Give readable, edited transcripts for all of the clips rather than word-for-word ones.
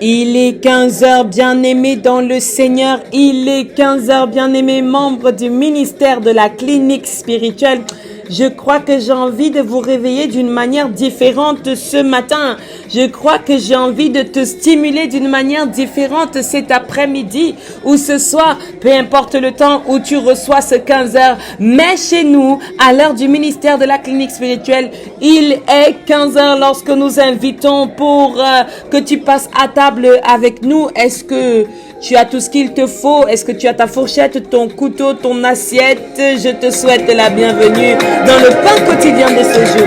Il est 15 heures, bien-aimés dans le Seigneur. Il est 15 heures, bien-aimés membres du ministère de la clinique spirituelle. Je crois que j'ai envie de vous réveiller d'une manière différente ce matin. Je crois que j'ai envie de te stimuler d'une manière différente cet après-midi ou ce soir. Peu importe le temps où tu reçois ce 15 heures. Mais chez nous, à l'heure du ministère de la clinique spirituelle, il est 15 heures lorsque nous invitons pour que tu passes à table avec nous. Est-ce que tu as tout ce qu'il te faut? Est-ce que tu as ta fourchette, ton couteau, ton assiette? Je te souhaite la bienvenue dans le pain quotidien de ce jour.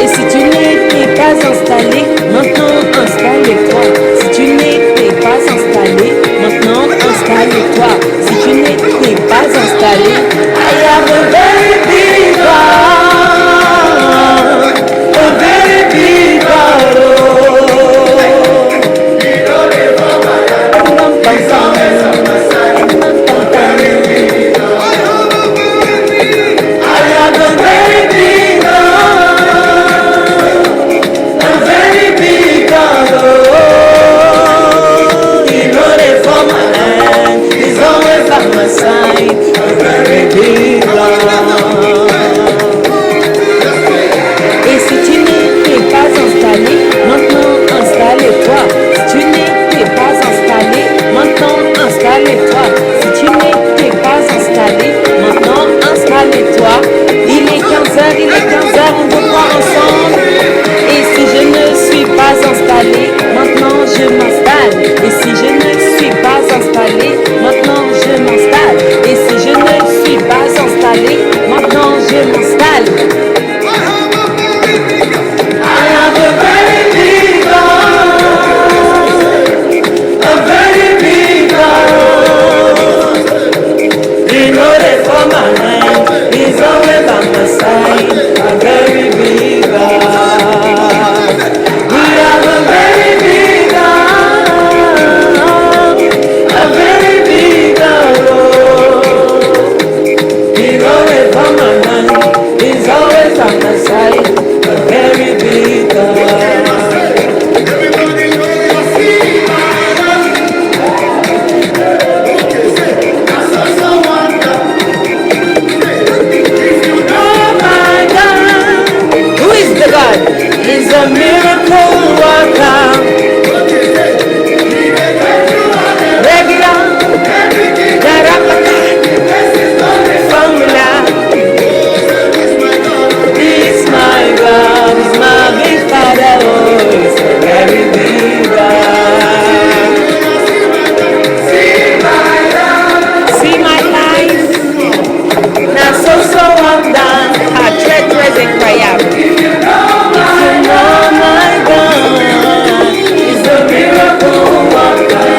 Et si tu n'étais pas installé, maintenant installe-toi. Si tu n'étais pas installé, maintenant installe-toi. Si tu n'étais pas installé, I have a very big God, a very big God. I have a very big God, a very big God. He know it for my hand, he's always at my side. A very big God. Et si tu n'étais pas installé, maintenant installe-toi. Si tu n'étais pas installé, maintenant installe-toi. Si tu n'étais pas installé, maintenant installe-toi. Il est 15 heures, il est 15 heures, on veut voir ensemble. Et si je ne suis pas installé, maintenant je m'installe. Et si je ne suis pas installé, maintenant je m'installe. Et si je ne suis pas installé, maintenant je m'installe. I have a very big God, a very big God. He knows it for my hand, he's always on my side. A very big God. We have a very big God, a very big God. He knows it for my hand, he's always on my side. A very big God. Who is the God? He's a miracle worker. Regular, formula. He's my God, he's my big father. Oh, he's a very big God. See my life. Now so I'm done. I tread incroyable. If you know my God, he's a miracle worker.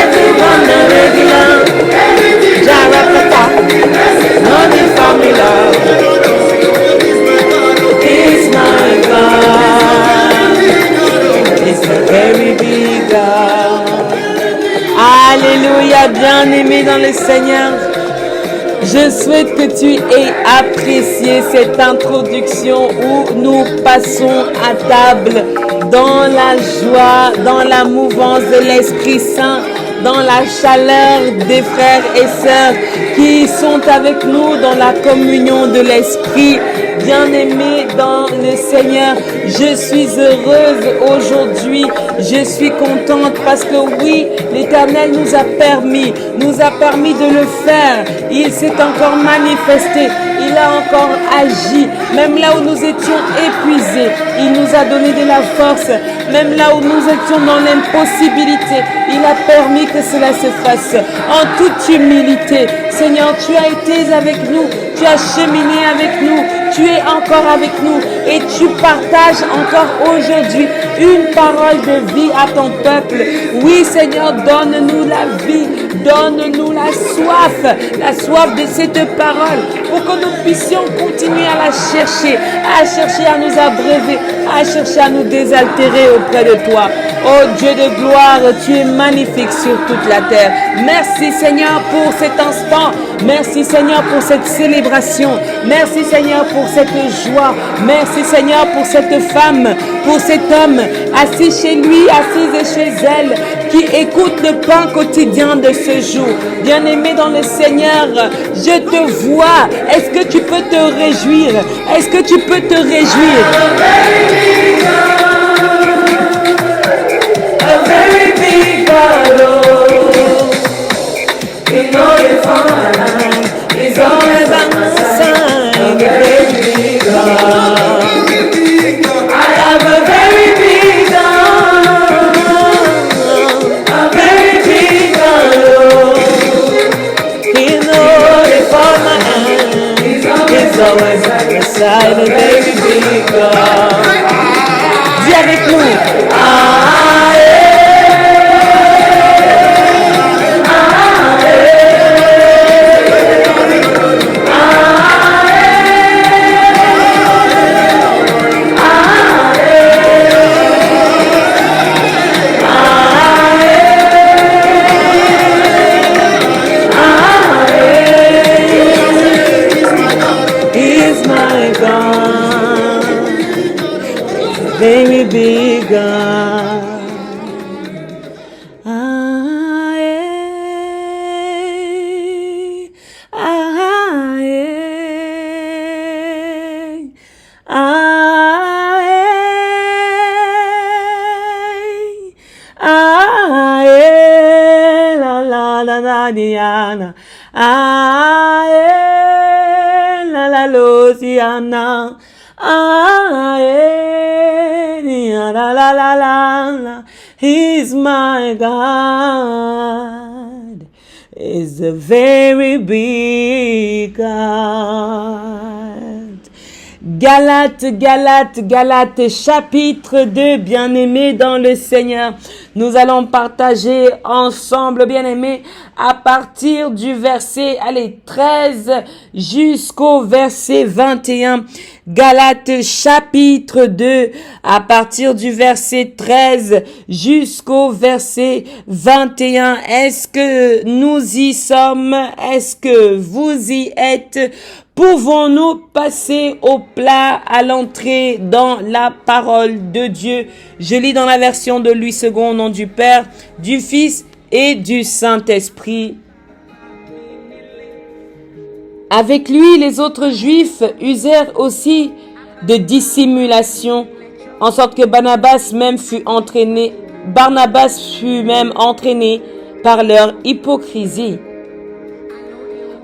Everyone the regular, Jarapata, know the formula. He's my God, he's a very big God. Alléluia, bien-aimé dans le Seigneur. Je souhaite que tu aies apprécié cette introduction où nous passons à table dans la joie, dans la mouvance de l'Esprit Saint, dans la chaleur des frères et sœurs qui sont avec nous dans la communion de l'Esprit. Bien-aimés dans le Seigneur, je suis heureuse aujourd'hui, je suis contente parce que oui, l'Éternel nous a permis de le faire. Il s'est encore manifesté, il a encore agi, même là où nous étions épuisés, il nous a donné de la force, même là où nous étions dans l'impossibilité, il a permis que cela se fasse en toute humilité. Seigneur, tu as été avec nous, Tu as cheminé avec nous. Tu es encore avec nous. Et tu partages encore aujourd'hui une parole de vie à ton peuple. Oui, Seigneur, donne-nous la vie. Donne-nous la soif de cette parole pour que nous puissions continuer à la chercher, à nous abreuver, à chercher à nous désaltérer auprès de toi. Oh Dieu de gloire, tu es magnifique sur toute la terre. Merci Seigneur pour cet instant. Merci Seigneur pour cette célébration. Merci Seigneur pour cette joie. Merci Seigneur pour cette femme, pour cet homme assis chez lui, assise chez elle, qui écoute le pain quotidien de ce jour. Bien-aimé dans le Seigneur, je te vois. Est-ce que tu peux te réjouir? Est-ce que tu peux te réjouir? A very big God, oh, you know you're fine, it's always on my side, a very big God. I have a very big God, a very big God, oh, you know you're fine, it's always on my side, a very big God. Dis avec nous, very big God. He's my God, is a very big God. Galates, chapitre 2, bien-aimés dans le Seigneur. Nous allons partager ensemble, bien-aimés, à partir du verset 13 jusqu'au verset 21. Galates chapitre 2, à partir du verset 13 jusqu'au verset 21. Est-ce que nous y sommes? Est-ce que vous y êtes? Pouvons-nous passer au plat à l'entrée dans la parole de Dieu? Je lis dans la version de Louis II au nom du Père, du Fils et du Saint-Esprit. Avec lui, les autres Juifs usèrent aussi de dissimulation, en sorte que Barnabas fut même entraîné par leur hypocrisie.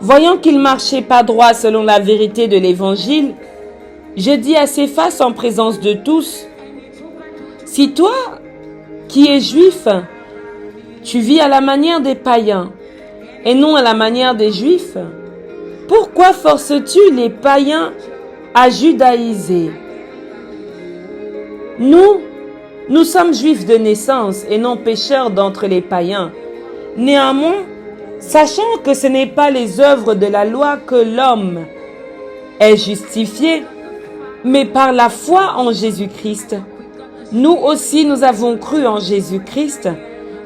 Voyant qu'il marchait pas droit selon la vérité de l'Évangile, je dis à Céphas en présence de tous, si toi, qui es juif, tu vis à la manière des païens et non à la manière des juifs, pourquoi forces-tu les païens à judaïser? Nous sommes juifs de naissance et non pécheurs d'entre les païens. Néanmoins, sachant que ce n'est pas les œuvres de la loi que l'homme est justifié, mais par la foi en Jésus-Christ. Nous aussi, nous avons cru en Jésus-Christ,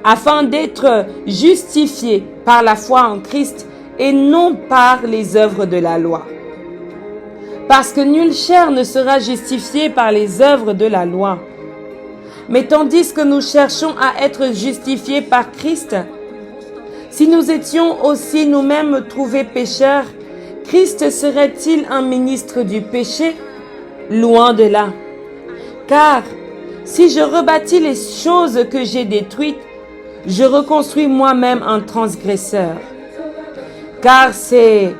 afin d'être justifiés par la foi en Christ et non par les œuvres de la loi. Parce que nulle chair ne sera justifiée par les œuvres de la loi. Mais tandis que nous cherchons à être justifiés par Christ, si nous étions aussi nous-mêmes trouvés pécheurs, Christ serait-il un ministre du péché? Loin de là. Car si je rebâtis les choses que j'ai détruites, je reconstruis moi-même un transgresseur. Car c'est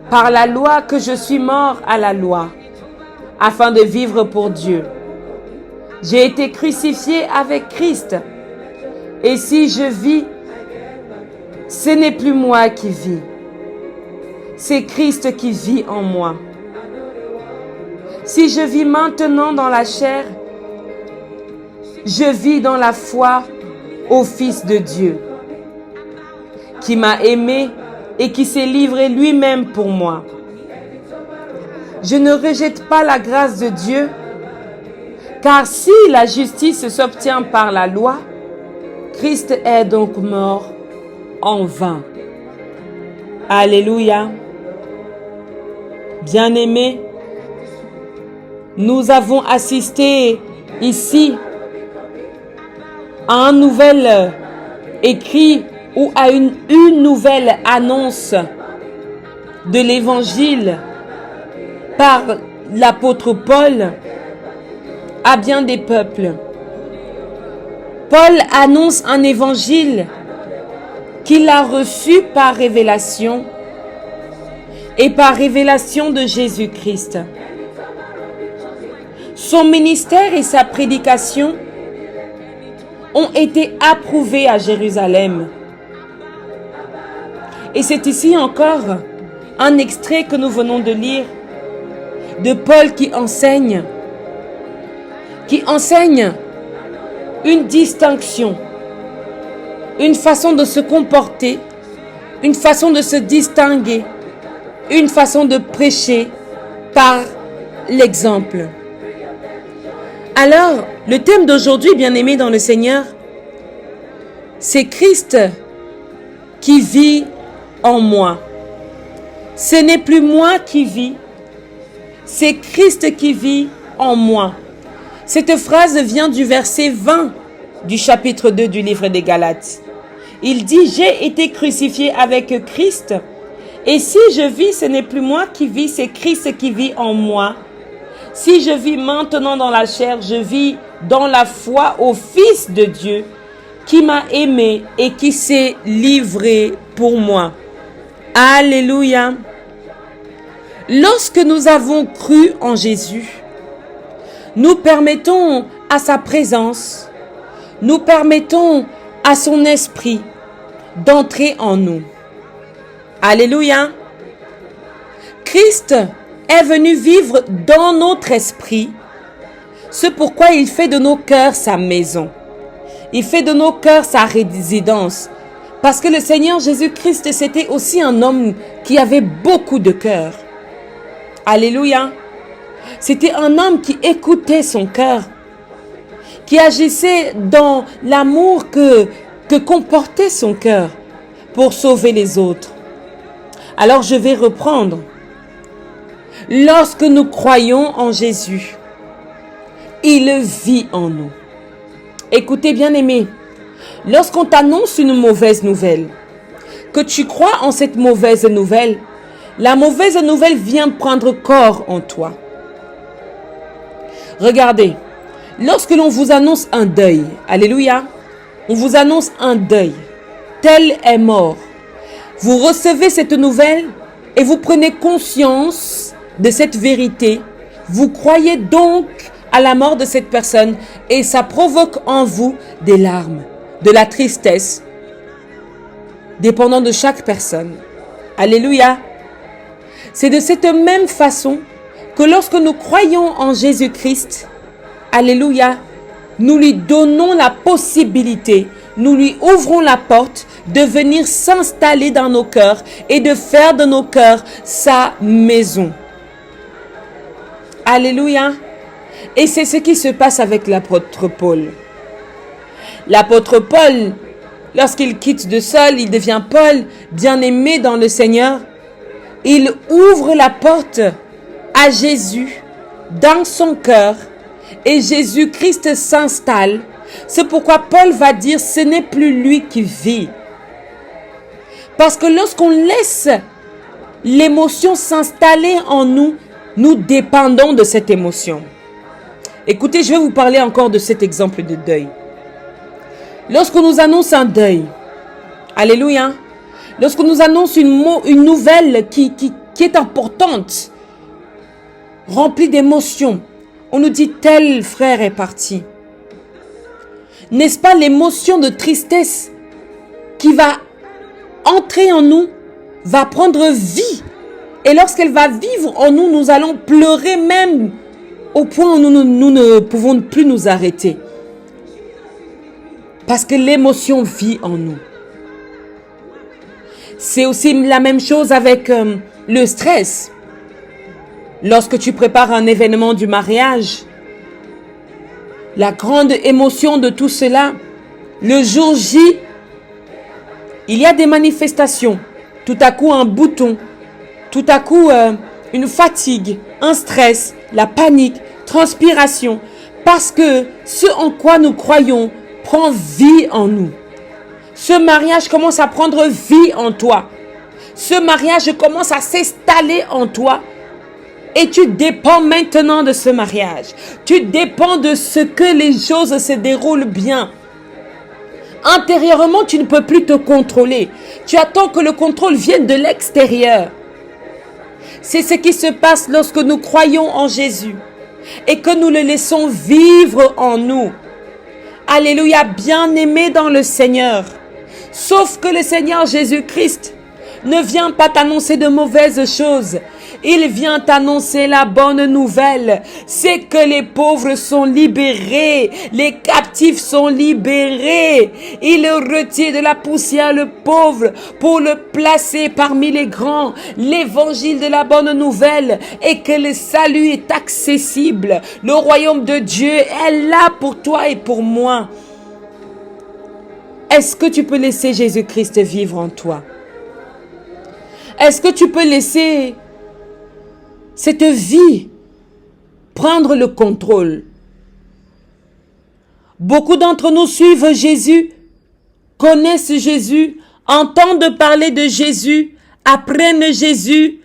par la loi que je suis mort à la loi, afin de vivre pour Dieu. J'ai été crucifié avec Christ. Et si je vis, ce n'est plus moi qui vis, c'est Christ qui vit en moi. Si je vis maintenant dans la chair, je vis dans la foi au Fils de Dieu, qui m'a aimé et qui s'est livré lui-même pour moi. Je ne rejette pas la grâce de Dieu, car si la justice s'obtient par la loi, Christ est donc mort en vain. Alléluia. Bien-aimés, nous avons assisté ici à un nouvel écrit ou à une nouvelle annonce de l'évangile par l'apôtre Paul à bien des peuples. Paul annonce un évangile qu'il a reçu par révélation et par révélation de Jésus-Christ. Son ministère et sa prédication ont été approuvés à Jérusalem. Et c'est ici encore un extrait que nous venons de lire de Paul qui enseigne une distinction, une façon de se comporter, une façon de se distinguer, une façon de prêcher par l'exemple. Alors, le thème d'aujourd'hui, bien-aimés dans le Seigneur, c'est Christ qui vit en moi. Ce n'est plus moi qui vis, c'est Christ qui vit en moi. Cette phrase vient du verset 20 du chapitre 2 du livre des Galates. Il dit, j'ai été crucifié avec Christ, et si je vis, ce n'est plus moi qui vis, c'est Christ qui vit en moi. Si je vis maintenant dans la chair, je vis dans la foi au Fils de Dieu qui m'a aimé et qui s'est livré pour moi. Alléluia. Lorsque nous avons cru en Jésus, nous permettons à sa présence, nous permettons à son esprit d'entrer en nous. Alléluia. Christ est venu vivre dans notre esprit. C'est pourquoi il fait de nos cœurs sa maison. Il fait de nos cœurs sa résidence. Parce que le Seigneur Jésus-Christ, c'était aussi un homme qui avait beaucoup de cœur. Alléluia. C'était un homme qui écoutait son cœur, qui agissait dans l'amour que comportait son cœur pour sauver les autres. Alors je vais reprendre. Lorsque nous croyons en Jésus, il vit en nous. Écoutez bien aimés, lorsqu'on t'annonce une mauvaise nouvelle, que tu crois en cette mauvaise nouvelle, la mauvaise nouvelle vient prendre corps en toi. Regardez, lorsque l'on vous annonce un deuil, alléluia, on vous annonce un deuil, tel est mort. Vous recevez cette nouvelle et vous prenez conscience de cette vérité. Vous croyez donc à la mort de cette personne et ça provoque en vous des larmes, de la tristesse, dépendant de chaque personne. Alléluia. C'est de cette même façon que lorsque nous croyons en Jésus-Christ, alléluia, nous lui donnons la possibilité, nous lui ouvrons la porte de venir s'installer dans nos cœurs et de faire de nos cœurs sa maison. Alléluia. Et c'est ce qui se passe avec l'apôtre Paul. L'apôtre Paul, lorsqu'il quitte de Saul, il devient Paul, bien-aimé dans le Seigneur. Il ouvre la porte à Jésus dans son cœur et Jésus-Christ s'installe. C'est pourquoi Paul va dire, ce n'est plus lui qui vit. Parce que lorsqu'on laisse l'émotion s'installer en nous, nous dépendons de cette émotion. Écoutez, je vais vous parler encore de cet exemple de deuil. Lorsqu'on nous annonce un deuil, alléluia, lorsqu'on nous annonce une nouvelle qui est importante, remplie d'émotions, on nous dit tel frère est parti. N'est-ce pas l'émotion de tristesse qui va entrer en nous, va prendre vie Et lorsqu'elle va vivre en nous, nous allons pleurer même au point où nous ne pouvons plus nous arrêter. Parce que l'émotion vit en nous. C'est aussi la même chose avec le stress. Lorsque tu prépares un événement du mariage, la grande émotion de tout cela, le jour J, il y a des manifestations. Tout à coup, un bouton. Tout à coup, une fatigue, un stress, la panique, transpiration. Parce que ce en quoi nous croyons prend vie en nous. Ce mariage commence à prendre vie en toi. Ce mariage commence à s'installer en toi. Et tu dépends maintenant de ce mariage. Tu dépends de ce que les choses se déroulent bien. Intérieurement, tu ne peux plus te contrôler. Tu attends que le contrôle vienne de l'extérieur. C'est ce qui se passe lorsque nous croyons en Jésus et que nous le laissons vivre en nous. Alléluia, bien-aimé dans le Seigneur. Sauf que le Seigneur Jésus-Christ ne vient pas t'annoncer de mauvaises choses. Il vient t'annoncer la bonne nouvelle. C'est que les pauvres sont libérés. Les captifs sont libérés. Il retire de la poussière le pauvre pour le placer parmi les grands. L'évangile de la bonne nouvelle est que le salut est accessible. Le royaume de Dieu est là pour toi et pour moi. Est-ce que tu peux laisser Jésus-Christ vivre en toi? Est-ce que tu peux laisser cette vie prendre le contrôle? Beaucoup d'entre nous suivent Jésus, connaissent Jésus, entendent parler de Jésus, apprennent Jésus,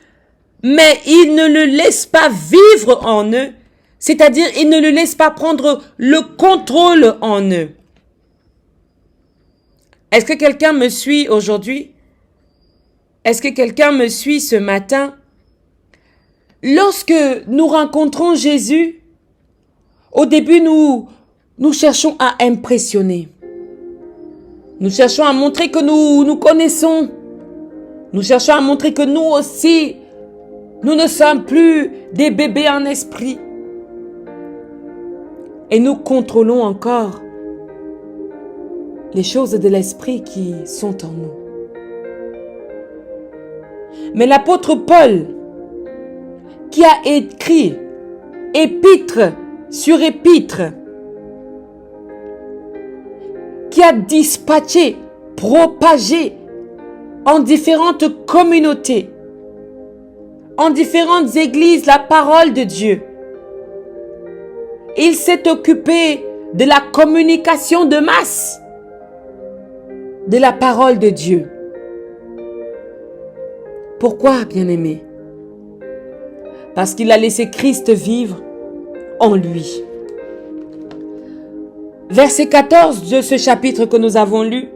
mais ils ne le laissent pas vivre en eux. C'est-à-dire, ils ne le laissent pas prendre le contrôle en eux. Est-ce que quelqu'un me suit aujourd'hui? Est-ce que quelqu'un me suit ce matin? Lorsque nous rencontrons Jésus, au début, nous cherchons à impressionner. Nous cherchons à montrer que nous connaissons. Nous cherchons à montrer que nous aussi, nous ne sommes plus des bébés en esprit. Et nous contrôlons encore les choses de l'esprit qui sont en nous. Mais l'apôtre Paul, qui a écrit épître sur épître, qui a dispatché, propagé en différentes communautés, en différentes églises la parole de Dieu. Il s'est occupé de la communication de masse de la parole de Dieu. Pourquoi, bien-aimé? Parce qu'il a laissé Christ vivre en lui. Verset 14 de ce chapitre que nous avons lu.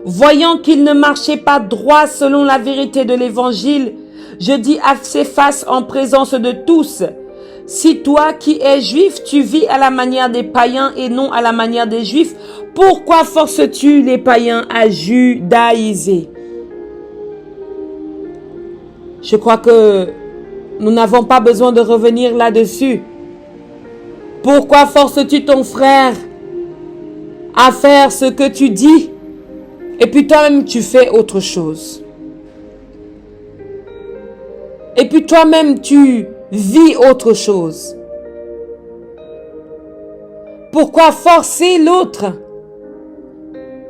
Voyant qu'il ne marchait pas droit selon la vérité de l'évangile, je dis à ses faces en présence de tous, si toi qui es juif, tu vis à la manière des païens et non à la manière des juifs, pourquoi forces-tu les païens à judaïser? Je crois que nous n'avons pas besoin de revenir là-dessus. Pourquoi forces-tu ton frère à faire ce que tu dis et puis toi-même tu fais autre chose? Et puis toi-même tu vis autre chose? Pourquoi forcer l'autre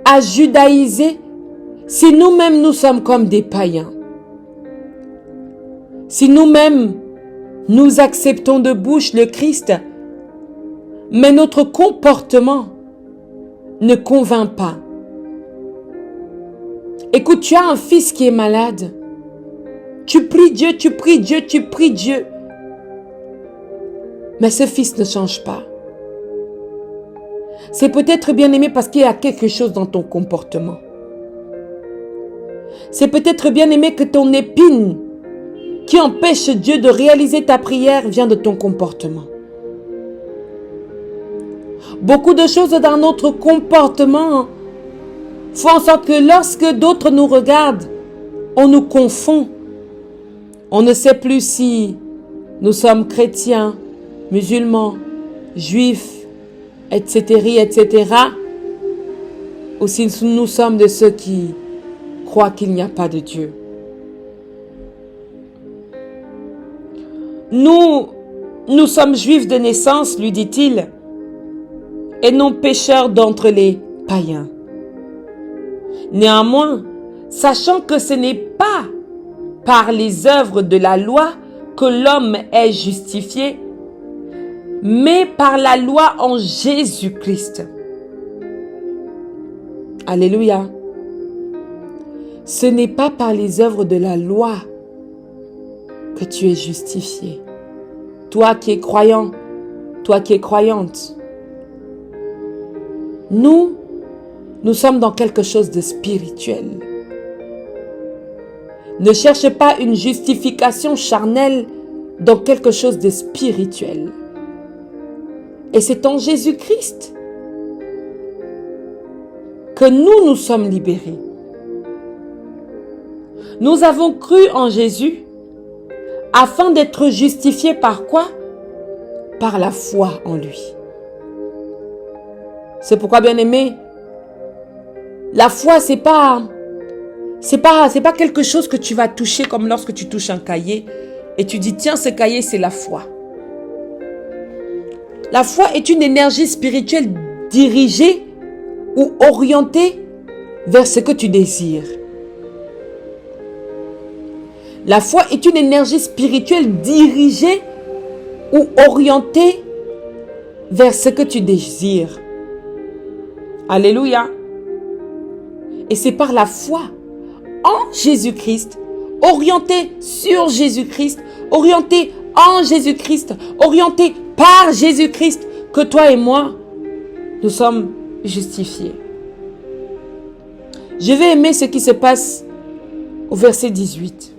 à judaïser si nous-mêmes nous sommes comme des païens? Si nous-mêmes nous acceptons de bouche le Christ, mais notre comportement ne convainc pas. Écoute, tu as un fils qui est malade. Tu pries Dieu, tu pries Dieu, tu pries Dieu. Mais ce fils ne change pas. C'est peut-être bien-aimé parce qu'il y a quelque chose dans ton comportement. C'est peut-être bien-aimé que ton épine qui empêche Dieu de réaliser ta prière vient de ton comportement. Beaucoup de choses dans notre comportement font en sorte que lorsque d'autres nous regardent, on nous confond On ne sait plus si nous sommes chrétiens, musulmans, juifs, etc., etc., ou si nous sommes de ceux qui croient qu'il n'y a pas de Dieu. Nous sommes juifs de naissance, lui dit-il, et non pécheurs d'entre les païens. Néanmoins, sachant que ce n'est pas par les œuvres de la loi que l'homme est justifié, mais par la loi en Jésus-Christ. Alléluia. Ce n'est pas par les œuvres de la loi que tu es justifié. Toi qui es croyant, toi qui es croyante. Nous sommes dans quelque chose de spirituel. Ne cherche pas une justification charnelle dans quelque chose de spirituel. Et c'est en Jésus-Christ que nous sommes libérés. Nous avons cru en Jésus afin d'être justifiés par quoi? Par la foi en lui. C'est pourquoi, bien-aimé, la foi, c'est pas quelque chose que tu vas toucher comme lorsque tu touches un cahier et tu dis, tiens, ce cahier, c'est la foi. La foi est une énergie spirituelle dirigée ou orientée vers ce que tu désires. La foi est une énergie spirituelle dirigée ou orientée vers ce que tu désires. Alléluia. Et c'est par la foi en Jésus-Christ, orientée sur Jésus-Christ, orientée en Jésus-Christ, orientée par Jésus-Christ, que toi et moi, nous sommes justifiés. Je vais aimer ce qui se passe au verset 18.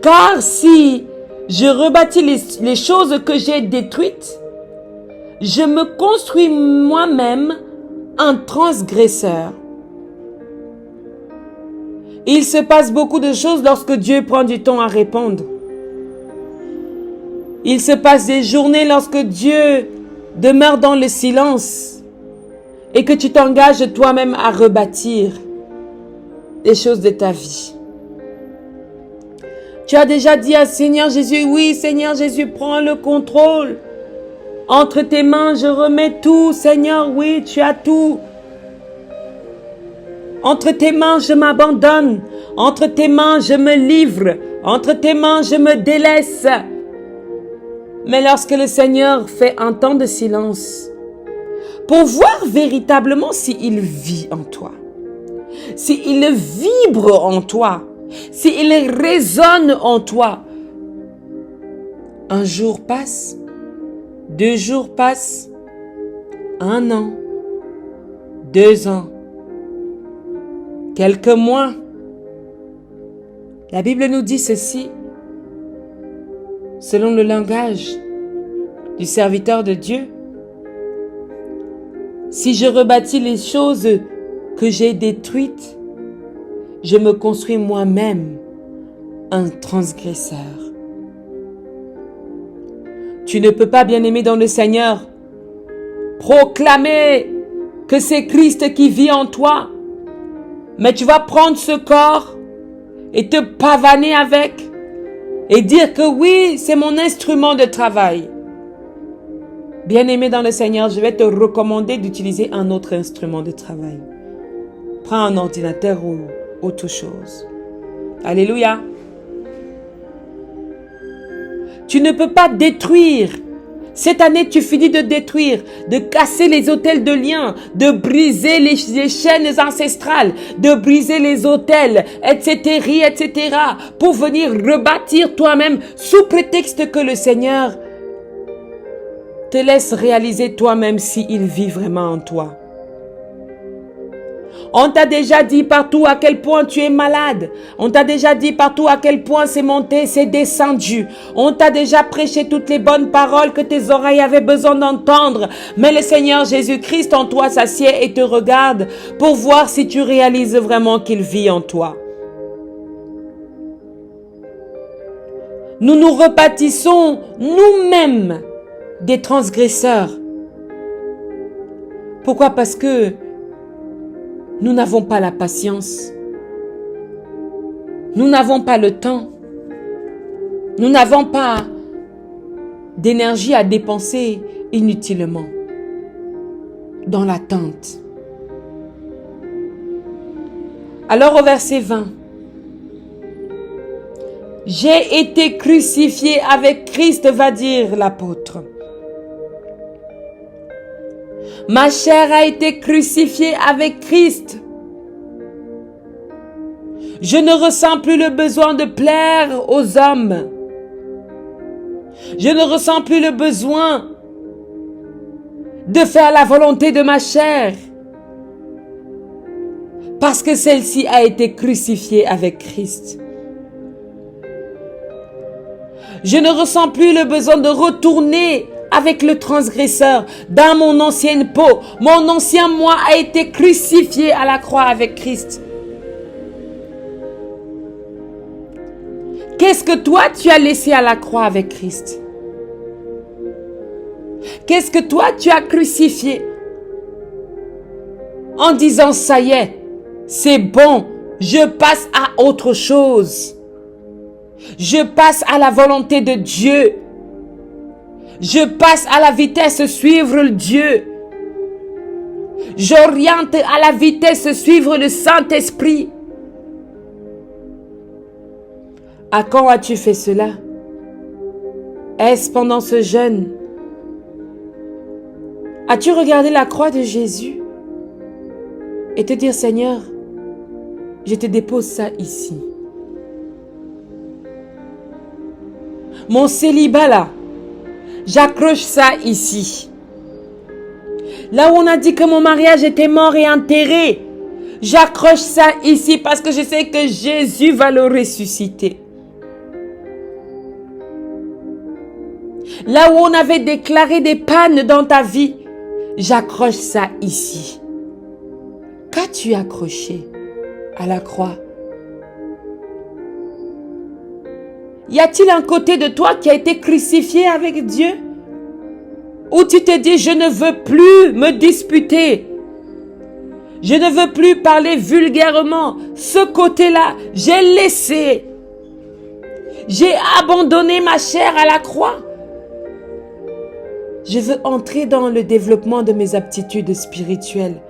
Car si je rebâtis les choses que j'ai détruites, je me construis moi-même un transgresseur. Il se passe beaucoup de choses lorsque Dieu prend du temps à répondre. Il se passe des journées lorsque Dieu demeure dans le silence et que tu t'engages toi-même à rebâtir les choses de ta vie. Tu as déjà dit à Seigneur Jésus, oui Seigneur Jésus, prends le contrôle. Entre tes mains, je remets tout. Seigneur, oui, tu as tout. Entre tes mains, je m'abandonne. Entre tes mains, je me livre. Entre tes mains, je me délaisse. Mais lorsque le Seigneur fait un temps de silence, pour voir véritablement s'il vit en toi, s'il vibre en toi, s'il résonne en toi, un jour passe, 2 jours passent, 1 an, 2 ans, quelques mois. La Bible nous dit ceci, selon le langage du serviteur de Dieu. Si je rebâtis les choses que j'ai détruites, je me construis moi-même un transgresseur. Tu ne peux pas, bien-aimé dans le Seigneur, proclamer que c'est Christ qui vit en toi. Mais tu vas prendre ce corps et te pavaner avec et dire que oui, c'est mon instrument de travail. Bien-aimé dans le Seigneur, je vais te recommander d'utiliser un autre instrument de travail. Prends un ordinateur ou autre chose. Alléluia. Tu ne peux pas détruire. Cette année, tu finis de détruire, de casser les autels de liens, de briser les chaînes ancestrales, de briser les autels, etc., etc., pour venir rebâtir toi-même sous prétexte que le Seigneur te laisse réaliser toi-même s'il vit vraiment en toi. On t'a déjà dit partout à quel point tu es malade. On t'a déjà dit partout à quel point c'est monté, c'est descendu. On t'a déjà prêché toutes les bonnes paroles que tes oreilles avaient besoin d'entendre. Mais le Seigneur Jésus-Christ en toi s'assied et te regarde pour voir si tu réalises vraiment qu'il vit en toi. nous nous rebâtissons nous-mêmes des transgresseurs. Pourquoi? Parce que nous n'avons pas la patience. Nous n'avons pas le temps. Nous n'avons pas d'énergie à dépenser inutilement dans l'attente. Alors au verset 20, « J'ai été crucifié avec Christ » va dire l'apôtre. Ma chair a été crucifiée avec Christ. Je ne ressens plus le besoin de plaire aux hommes. Je ne ressens plus le besoin de faire la volonté de ma chair. Parce que celle-ci a été crucifiée avec Christ. Je ne ressens plus le besoin de retourner avec le transgresseur dans mon ancienne peau. Mon ancien moi a été crucifié à la croix avec Christ. Qu'est-ce que toi tu as laissé à la croix avec Christ? Qu'est-ce que toi tu as crucifié en disant ça y est, c'est bon, je passe à autre chose. Je passe à la volonté de Dieu. Je passe à la vitesse suivre Dieu. J'oriente à la vitesse suivre le Saint-Esprit. À quand as-tu fait cela? Est-ce pendant ce jeûne? As-tu regardé la croix de Jésus et te dire, Seigneur, je te dépose ça ici. Mon célibat là, j'accroche ça ici. Là où on a dit que mon mariage était mort et enterré, j'accroche ça ici parce que je sais que Jésus va le ressusciter. Là où on avait déclaré des pannes dans ta vie, j'accroche ça ici. Qu'as-tu accroché à la croix? Y a-t-il un côté de toi qui a été crucifié avec Dieu? Où tu te dis, je ne veux plus me disputer. Je ne veux plus parler vulgairement. Ce côté-là, j'ai laissé. J'ai abandonné ma chair à la croix. Je veux entrer dans le développement de mes aptitudes spirituelles.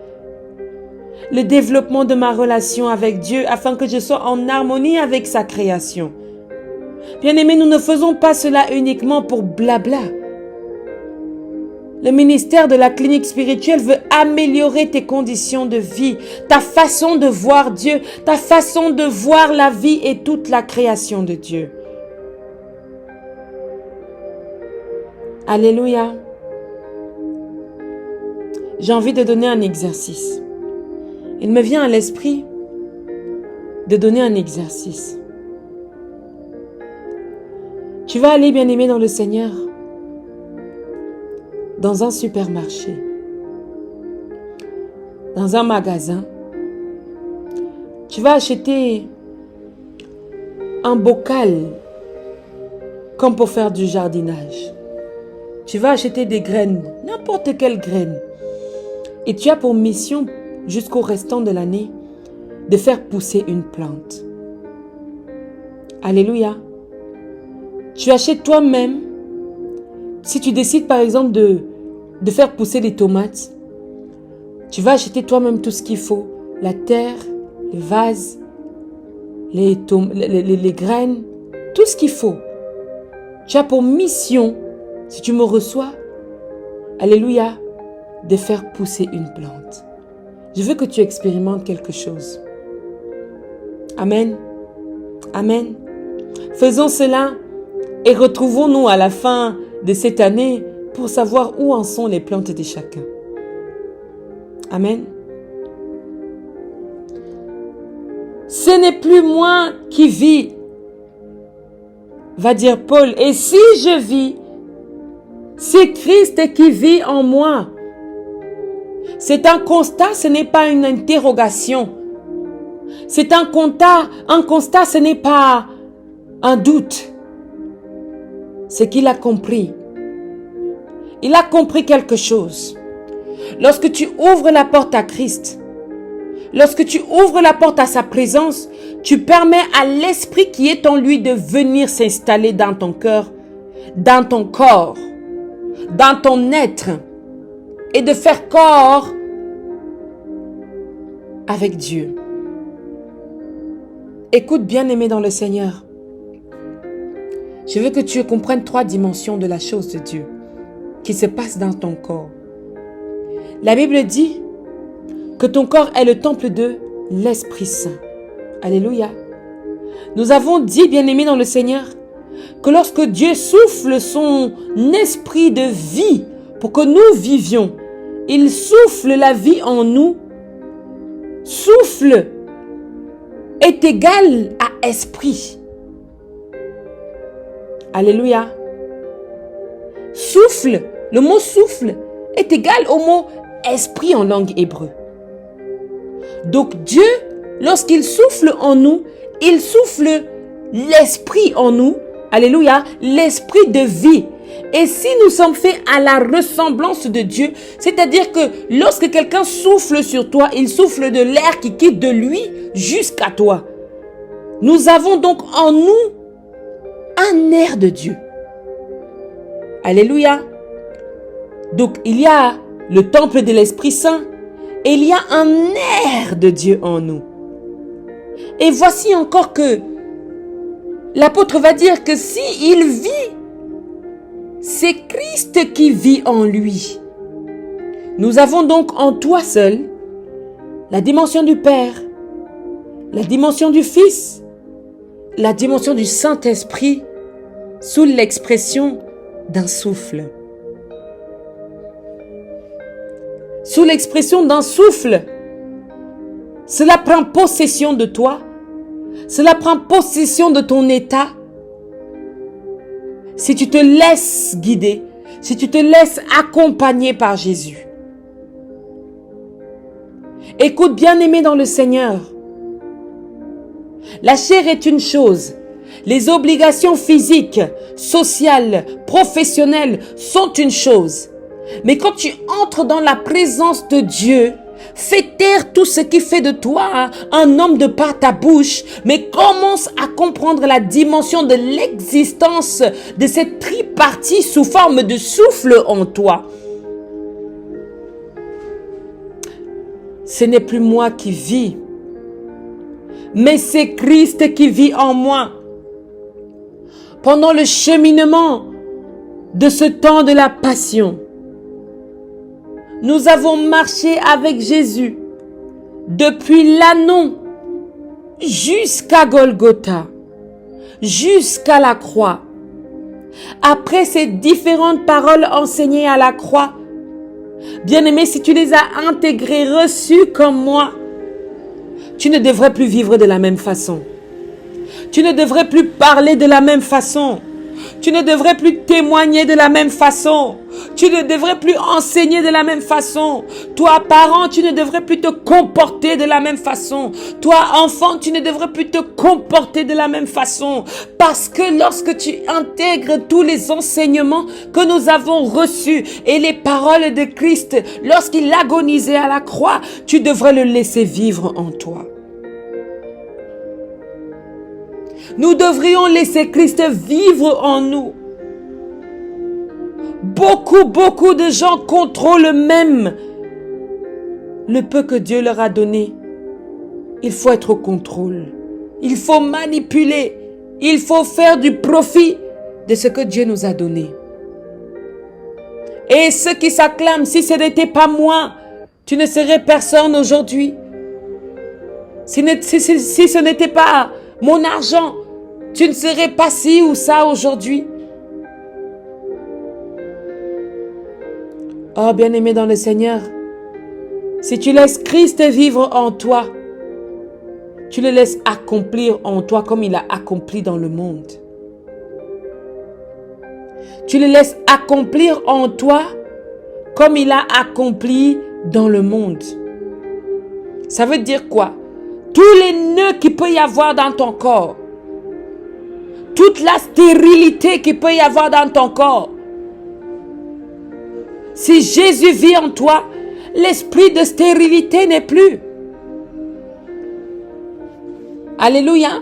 Le développement de ma relation avec Dieu afin que je sois en harmonie avec sa création. Bien-aimés, nous ne faisons pas cela uniquement pour blabla. Le ministère de la clinique spirituelle veut améliorer tes conditions de vie, ta façon de voir Dieu, ta façon de voir la vie et toute la création de Dieu. Alléluia. J'ai envie de donner un exercice. Il me vient à l'esprit de donner un exercice. Tu vas aller, bien-aimé, dans le Seigneur, dans un supermarché, dans un magasin. Tu vas acheter un bocal comme pour faire du jardinage. Tu vas acheter des graines, n'importe quelle graine. Et tu as pour mission, jusqu'au restant de l'année, de faire pousser une plante. Alléluia. Tu achètes toi-même. Si tu décides par exemple de faire pousser des tomates, tu vas acheter toi-même tout ce qu'il faut. La terre, les vases, les graines, tout ce qu'il faut. Tu as pour mission, si tu me reçois, alléluia, de faire pousser une plante. Je veux que tu expérimentes quelque chose. Amen. Amen. Faisons cela et retrouvons-nous à la fin de cette année pour savoir où en sont les plantes de chacun. Amen. Ce n'est plus moi qui vis, va dire Paul. Et si je vis, c'est Christ qui vit en moi. C'est un constat, ce n'est pas une interrogation. C'est un constat, ce n'est pas un doute. c'est qu'il a compris. Il a compris quelque chose. Lorsque tu ouvres la porte à Christ, lorsque tu ouvres la porte à sa présence, tu permets à l'esprit qui est en lui de venir s'installer dans ton cœur, dans ton corps, dans ton être et de faire corps avec Dieu. Écoute, bien-aimé dans le Seigneur. Je veux que tu comprennes 3 dimensions de la chose de Dieu qui se passe dans ton corps. La Bible dit que ton corps est le temple de l'Esprit Saint. Alléluia. Nous avons dit, bien-aimé dans le Seigneur, que lorsque Dieu souffle son esprit de vie pour que nous vivions, il souffle la vie en nous. Souffle est égal à esprit. Alléluia. Souffle, le mot souffle est égal au mot esprit en langue hébreu. Donc Dieu, lorsqu'il souffle en nous, il souffle l'esprit en nous. Alléluia, l'esprit de vie. Et si nous sommes faits à la ressemblance de Dieu, c'est-à-dire que lorsque quelqu'un souffle sur toi, il souffle de l'air qui quitte de lui jusqu'à toi. Nous avons donc en nous un air de Dieu. Alléluia. Donc il y a le temple de l'Esprit Saint et il y a un air de Dieu en nous. Et voici encore que l'apôtre va dire que si il vit, c'est Christ qui vit en lui. Nous avons donc en toi seul la dimension du Père, la dimension du Fils, la dimension du Saint-Esprit sous l'expression d'un souffle. Sous l'expression d'un souffle, cela prend possession de toi, cela prend possession de ton état. Si tu te laisses guider, si tu te laisses accompagner par Jésus. Écoute, bien-aimé dans le Seigneur, la chair est une chose. Les obligations physiques, sociales, professionnelles sont une chose. Mais quand tu entres dans la présence de Dieu, fais taire tout ce qui fait de toi un homme de par ta bouche, mais commence à comprendre la dimension de l'existence de cette tripartie sous forme de souffle en toi. Ce n'est plus moi qui vis, mais c'est Christ qui vit en moi. Pendant le cheminement de ce temps de la passion, nous avons marché avec Jésus depuis l'Annon jusqu'à Golgotha, jusqu'à la croix. Après ces différentes paroles enseignées à la croix, bien-aimé, si tu les as intégrées, reçues comme moi, tu ne devrais plus vivre de la même façon. Tu ne devrais plus parler de la même façon. Tu ne devrais plus témoigner de la même façon. Tu ne devrais plus enseigner de la même façon. Toi, parent, tu ne devrais plus te comporter de la même façon. Toi, enfant, tu ne devrais plus te comporter de la même façon. Parce que lorsque tu intègres tous les enseignements que nous avons reçus et les paroles de Christ, lorsqu'il agonisait à la croix, tu devrais le laisser vivre en toi. Nous devrions laisser Christ vivre en nous. Beaucoup de gens contrôlent même le peu que Dieu leur a donné. Il faut être au contrôle. Il faut manipuler. Il faut faire du profit de ce que Dieu nous a donné. Et ceux qui s'acclament, si ce n'était pas moi, tu ne serais personne aujourd'hui. Si ce n'était pas mon argent, tu ne serais pas ci ou ça aujourd'hui. Oh, bien-aimé dans le Seigneur, si tu laisses Christ vivre en toi, tu le laisses accomplir en toi comme il a accompli dans le monde. Tu le laisses accomplir en toi comme il a accompli dans le monde. Ça veut dire quoi? Tous les nœuds qu'il peut y avoir dans ton corps, toute la stérilité qu'il peut y avoir dans ton corps. Si Jésus vit en toi, l'esprit de stérilité n'est plus. Alléluia.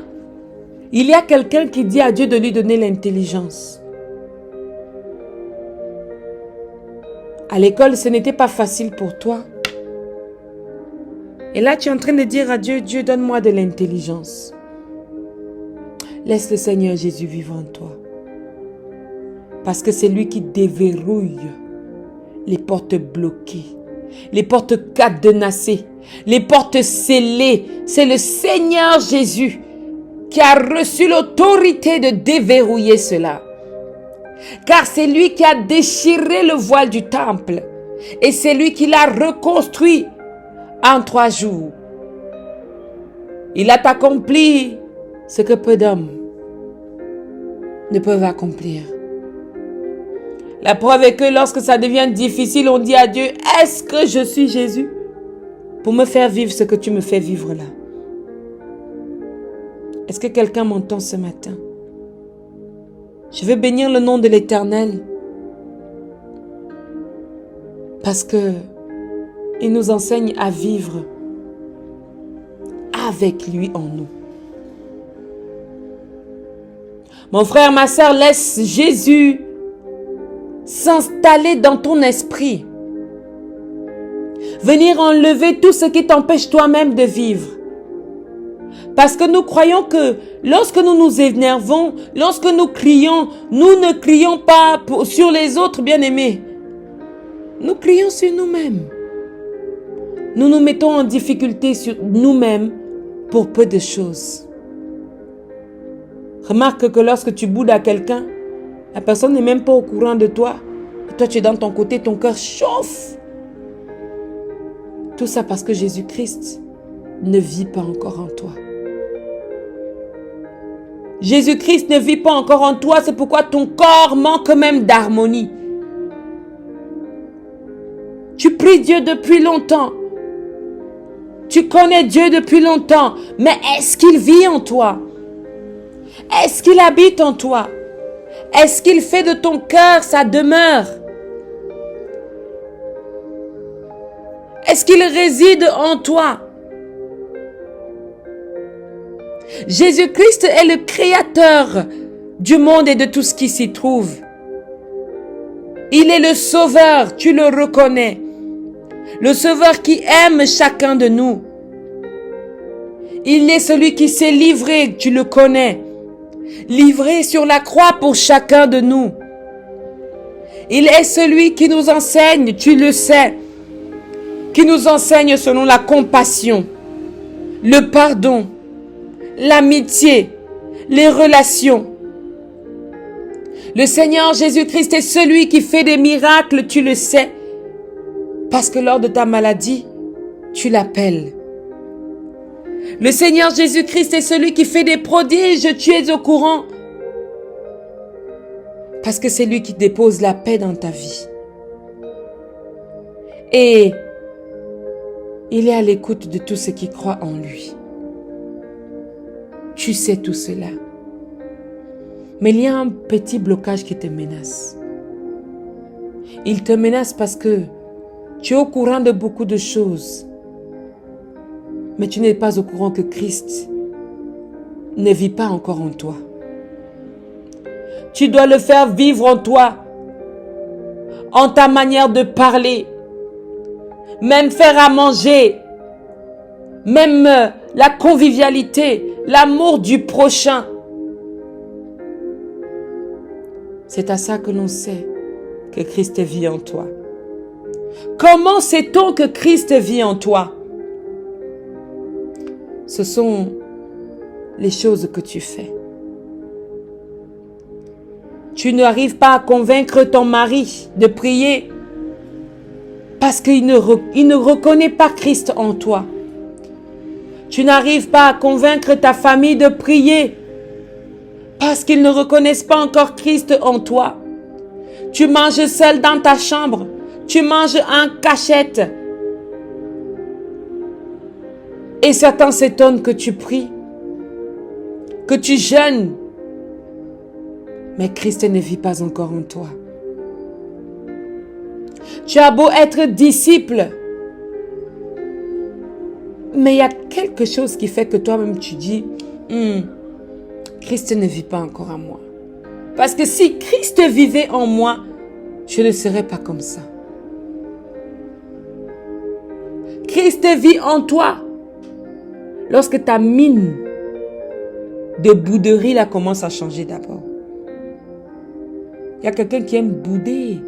Il y a quelqu'un qui dit à Dieu de lui donner l'intelligence. À l'école, ce n'était pas facile pour toi. Et là, tu es en train de dire à Dieu, Dieu, donne-moi de l'intelligence. Laisse le Seigneur Jésus vivre en toi. Parce que c'est lui qui déverrouille les portes bloquées, les portes cadenassées, les portes scellées. C'est le Seigneur Jésus qui a reçu l'autorité de déverrouiller cela. Car c'est lui qui a déchiré le voile du temple et c'est lui qui l'a reconstruit en 3 jours. Il a accompli ce que peu d'hommes ne peuvent accomplir. La preuve est que lorsque ça devient difficile, on dit à Dieu, est-ce que je suis Jésus pour me faire vivre ce que tu me fais vivre là? Est-ce que quelqu'un m'entend ce matin? Je veux bénir le nom de l'Éternel parce que il nous enseigne à vivre avec lui en nous. Mon frère, ma soeur, laisse Jésus s'installer dans ton esprit. Venir enlever tout ce qui t'empêche toi-même de vivre. Parce que nous croyons que lorsque nous nous énervons, lorsque nous crions, nous ne crions pas sur les autres, bien-aimés. Nous crions sur nous-mêmes. Nous nous mettons en difficulté sur nous-mêmes pour peu de choses. Remarque que lorsque tu boudes à quelqu'un, la personne n'est même pas au courant de toi. Et toi, tu es dans ton côté, ton cœur chauffe. Tout ça parce que Jésus-Christ ne vit pas encore en toi. Jésus-Christ ne vit pas encore en toi, c'est pourquoi ton corps manque même d'harmonie. Tu pries Dieu depuis longtemps. Tu connais Dieu depuis longtemps, mais est-ce qu'il vit en toi? Est-ce qu'il habite en toi? Est-ce qu'il fait de ton cœur sa demeure? Est-ce qu'il réside en toi? Jésus-Christ est le créateur du monde et de tout ce qui s'y trouve. Il est le sauveur, tu le reconnais. Le sauveur qui aime chacun de nous. Il est celui qui s'est livré, tu le connais. Livré sur la croix pour chacun de nous. Il est celui qui nous enseigne, tu le sais. Qui nous enseigne selon la compassion, le pardon, l'amitié, les relations. Le Seigneur Jésus-Christ est celui qui fait des miracles, tu le sais. Parce que lors de ta maladie, tu l'appelles. Le Seigneur Jésus-Christ est celui qui fait des prodiges, tu es au courant. Parce que c'est lui qui dépose la paix dans ta vie. Et il est à l'écoute de tous ceux qui croient en lui. Tu sais tout cela. Mais il y a un petit blocage qui te menace. Il te menace parce que tu es au courant de beaucoup de choses. Mais tu n'es pas au courant que Christ ne vit pas encore en toi. Tu dois le faire vivre en toi, en ta manière de parler, même faire à manger, même la convivialité, l'amour du prochain. C'est à ça que l'on sait que Christ vit en toi. Comment sait-on que Christ vit en toi? Ce sont les choses que tu fais. Tu n'arrives pas à convaincre ton mari de prier parce qu'il ne reconnaît pas Christ en toi. Tu n'arrives pas à convaincre ta famille de prier parce qu'ils ne reconnaissent pas encore Christ en toi. Tu manges seul dans ta chambre. Tu manges en cachette. Et certains s'étonnent que tu pries, que tu jeûnes, mais Christ ne vit pas encore en toi. Tu as beau être disciple, mais il y a quelque chose qui fait que toi-même tu dis, Christ ne vit pas encore en moi. Parce que si Christ vivait en moi, je ne serais pas comme ça. Christ vit en toi. Lorsque ta mine de bouderie là commence à changer d'abord. Il y a quelqu'un qui aime bouder.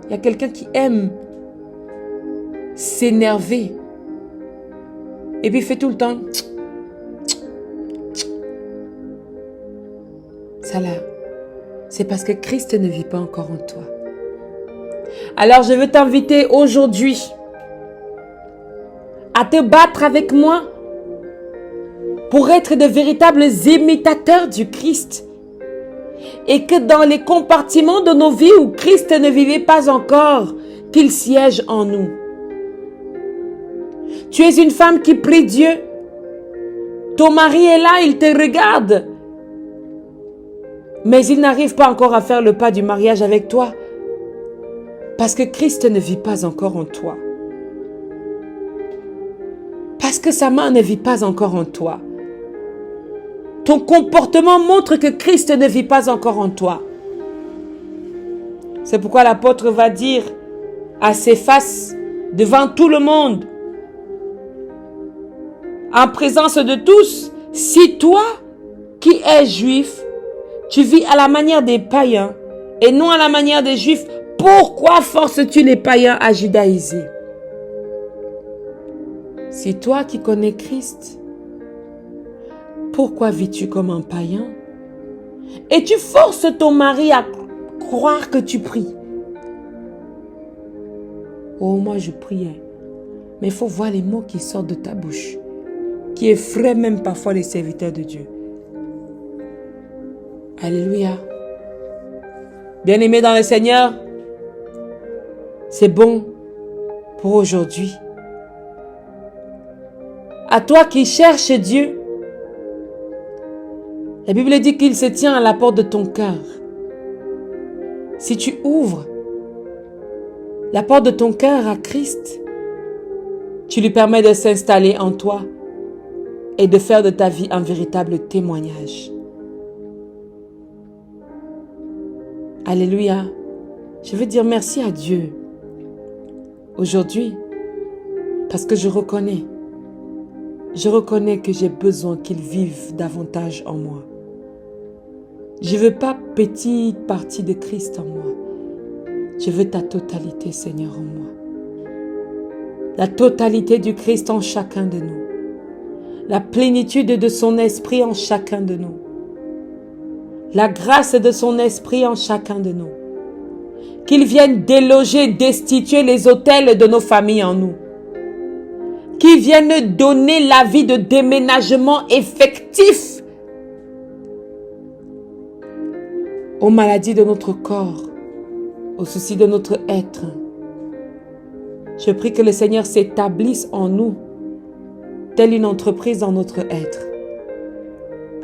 Il y a quelqu'un qui aime s'énerver. Et puis il fait tout le temps. Ça là, c'est parce que Christ ne vit pas encore en toi. Alors je veux t'inviter aujourd'hui à te battre avec moi pour être de véritables imitateurs du Christ. Et que dans les compartiments de nos vies où Christ ne vivait pas encore, qu'il siège en nous. Tu es une femme qui prie Dieu. Ton mari est là, il te regarde. Mais il n'arrive pas encore à faire le pas du mariage avec toi. Parce que Christ ne vit pas encore en toi. Parce que sa main ne vit pas encore en toi. Ton comportement montre que Christ ne vit pas encore en toi. C'est pourquoi l'apôtre va dire à Céphas, devant tout le monde, en présence de tous, si toi qui es juif, tu vis à la manière des païens et non à la manière des juifs, pourquoi forces-tu les païens à judaïser? Si toi qui connais Christ, pourquoi vis-tu comme un païen? Et tu forces ton mari à croire que tu pries. Oh, moi je priais. Mais il faut voir les mots qui sortent de ta bouche, qui effraient même parfois les serviteurs de Dieu. Alléluia. Bien-aimés dans le Seigneur, c'est bon pour aujourd'hui. À toi qui cherches Dieu, la Bible dit qu'il se tient à la porte de ton cœur. Si tu ouvres la porte de ton cœur à Christ, tu lui permets de s'installer en toi et de faire de ta vie un véritable témoignage. Alléluia. Je veux dire merci à Dieu aujourd'hui parce que je reconnais que j'ai besoin qu'il vive davantage en moi. Je ne veux pas petite partie de Christ en moi. Je veux ta totalité, Seigneur, en moi. La totalité du Christ en chacun de nous. La plénitude de son esprit en chacun de nous. La grâce de son esprit en chacun de nous. Qu'il vienne déloger, destituer les autels de nos familles en nous. Qu'il vienne donner la vie de déménagement effectif aux maladies de notre corps, aux soucis de notre être. Je prie que le Seigneur s'établisse en nous, telle une entreprise dans notre être,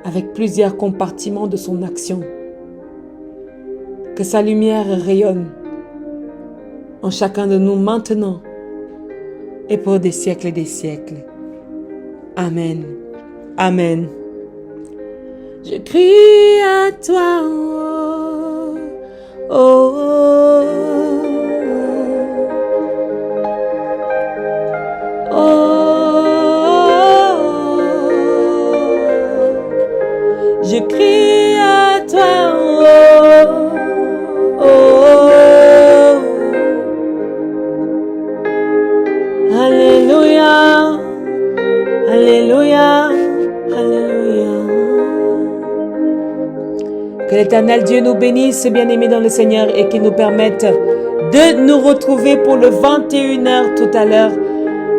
avec plusieurs compartiments de son action. Que sa lumière rayonne en chacun de nous maintenant et pour des siècles et des siècles. Amen. Amen. Je crie à toi, oh, oh, oh, oh. Je crie à toi, oh, oh. Alléluia, Alléluia, Alléluia. Que l'Éternel Dieu nous bénisse, bien-aimés dans le Seigneur, et qu'il nous permette de nous retrouver pour le 21h tout à l'heure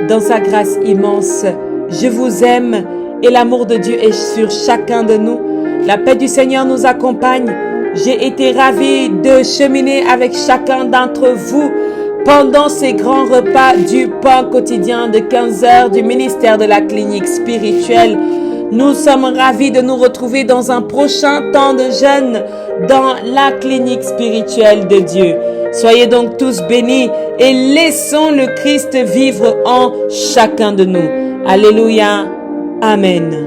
dans sa grâce immense. Je vous aime et l'amour de Dieu est sur chacun de nous. La paix du Seigneur nous accompagne. J'ai été ravie de cheminer avec chacun d'entre vous pendant ces grands repas du pain quotidien de 15 heures du ministère de la clinique spirituelle. Nous sommes ravis de nous retrouver dans un prochain temps de jeûne dans la clinique spirituelle de Dieu. Soyez donc tous bénis et laissons le Christ vivre en chacun de nous. Alléluia. Amen.